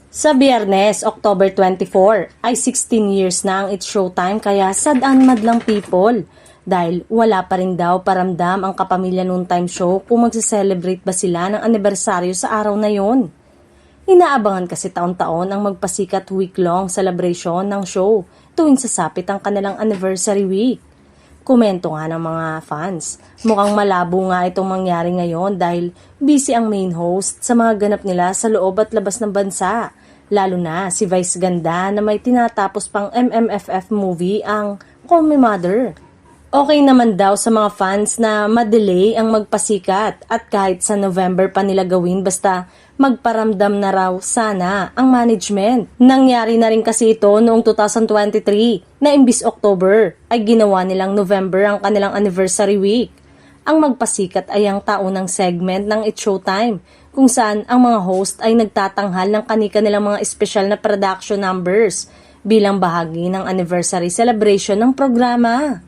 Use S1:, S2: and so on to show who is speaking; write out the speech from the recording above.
S1: Sa Biyernes, October 24, ay 16 years na ang It's Showtime kaya sadaan madlang people. Dahil wala pa rin daw paramdam ang Kapamilya Noontime Show kung magse-celebrate ba sila ng anibersaryo sa araw na yon. Inaabangan kasi taon-taon ang magpasikat week-long celebration ng show tuwing sasapit ang kanilang anniversary week. Komento nga ng mga fans, mukhang malabo nga itong mangyari ngayon dahil busy ang main host sa mga ganap nila sa loob at labas ng bansa. Lalo na si Vice Ganda na may tinatapos pang MMFF movie ang Call Me Mother. Okay naman daw sa mga fans na madelay ang magpasikat at kahit sa November pa nila gawin basta magparamdam na raw sana ang management. Nangyari na rin kasi ito noong 2023 na imbis October ay ginawa nilang November ang kanilang anniversary week. Ang magpasikat ay ang taunang segment ng It's Showtime kung saan ang mga host ay nagtatanghal ng kani-kanilang mga espesyal na production numbers bilang bahagi ng anniversary celebration ng programa.